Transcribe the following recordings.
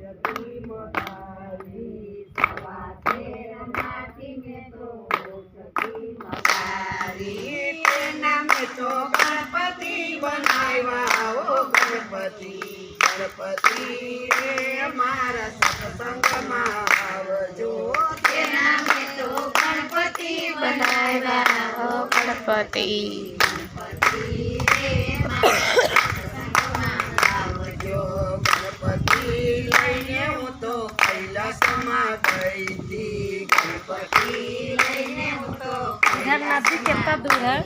औषधी मगावी सवा शेर माटी में तो औषधी मगावी तेना में तो गणपति बनाव्या ओ गणपति गणपति रे मारा सत्संगમાં આવજો તેના में तो गणपति बनाव्या ओ गणपति गणपति रे मारा गणपति लईने हूँ तो कैलासમાં गई थी गणपति लईने हूँ तो इधर नदी कितना दूर है?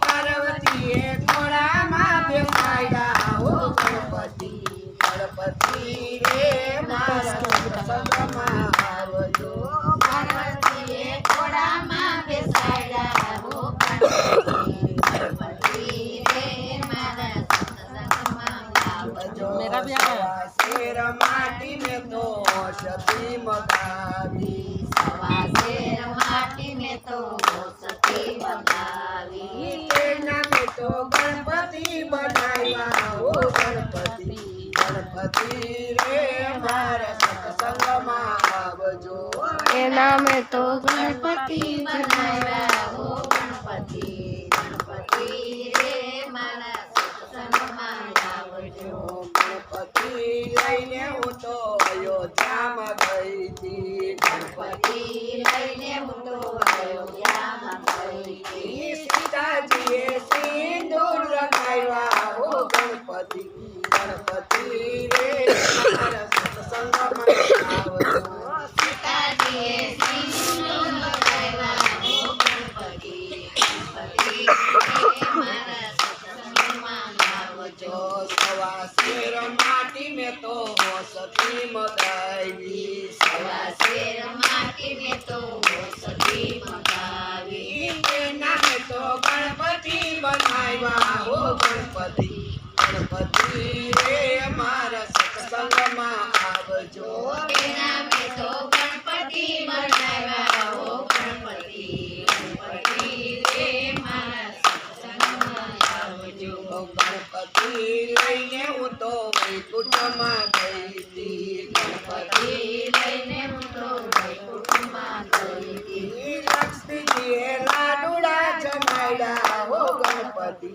पार्वतीए घोड़ाમાં બેસાડ્યા हो गणपति गणपति रे मारा સત્સંગમાં આવજો પાર્વતીએ ઘોડામાં બેસાડ્યા हो गणपति रे मारा मेरा भी आया शेर माटी में तो औषधी मगावी सवा शेर माटी में तो औषधी मगावी तेना में तो गणपति बनाव्या ओ गणपति गणपति रे मारा सत्संगમાં આવજો एना में तो गणपति बनाव्या ओ गणपति गणपति रे मारा सत्संगમાં આવજો गणपति लईने हूँ तो अयोध्याમાં गई थी गणपति लईने हूँ तो अयोध्याમાં गई थी सीताजीए सिंदूर लगाव्या हो गणपति गणपति रे मारा सत्संगમાં आवજો सीताजीए सिंदूर लगाव्या हो गणपति गणपति रे मारा सत्संगમાં आवજો सवा शेर माटी में तो औषधी मगावी सवा शेर माटी में तो औषधी मगावी तेना में तो गणपति बनाव्या हो गणपति गणपति रे मारा सत्संगમાં आवજો तेना में तो गणपति बनाव्या हो गणपति गणपति रे मारा सत्संगમાં आवજો गणपति लईने हूँ तो वैकुंठમાં गई थी गणपति लईने हूँ तो वैकुंठમાં गई थी लक्ष्मीजीए लाडુડા જમાડ્યા हो गणपति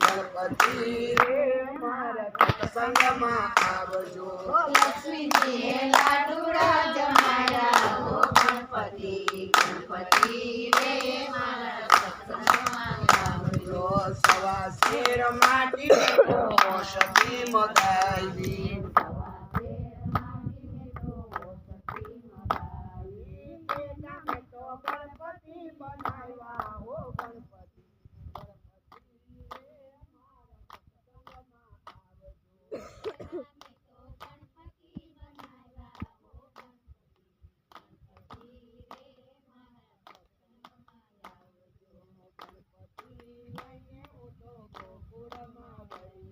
गणपति रे मारा सत्संगમાં आवજો लक्ष्मीजीए लाडુડા જમાડ્યા हो गणपति गणपति रे मारा सत्संगમાં आवજો સવા શેર માટી में तो औषधी મગાવી તેના में तो गणपति बनाव्યા हो गणपति गणपति रे मारा सत्संगમાં आवજો ગોકુળમાં ગઈ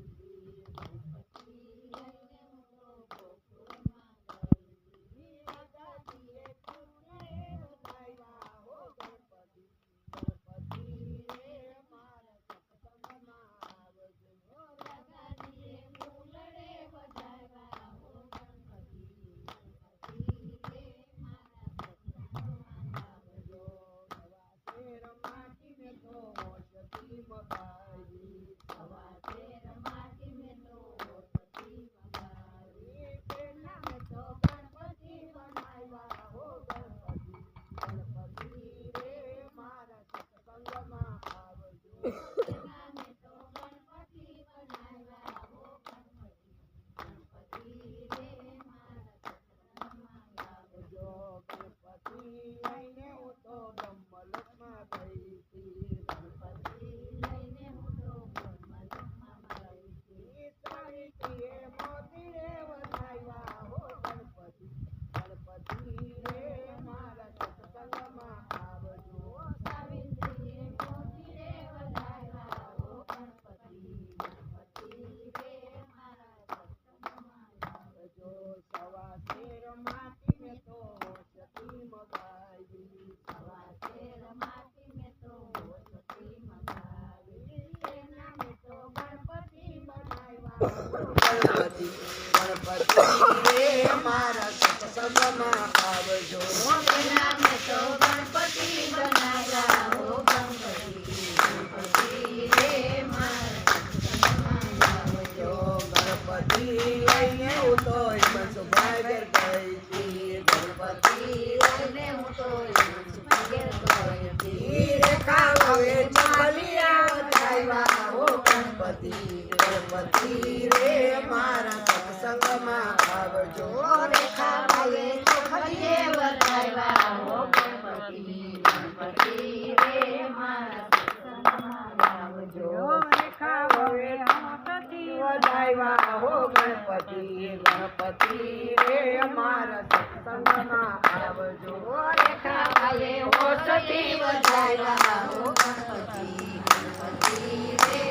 ગણપતિ ગણપતિ રે મારા સત્સંગમાં આવજો નામે તો ગણપતિ બનાવ્યા હો ગણપતિ રે મારા જો ગણપતિ લઈને હું તો મનસુભાઈ ઘેર ગઈ હતી ગણપતિ લઈને હું તો રેખા હવે ચાલિયા વધાવ્યા હો ગણપતિ ગણપતિ રે મારા સત્સંગમાં આવજો રેખા ભાવે તો ફરીએ વધાવ્યા હો ગણપતિ ગણપતિ રે મારા સત્સંગમાં આવજો રેખા હવે વધાવ્યા હો ગણપતિ ગણપતિ રે મારા સત્સંગમાં આવજો રેખા ભાવે ઓછથી વધાવ્યા હો ગણપતિ ગણપતિ રે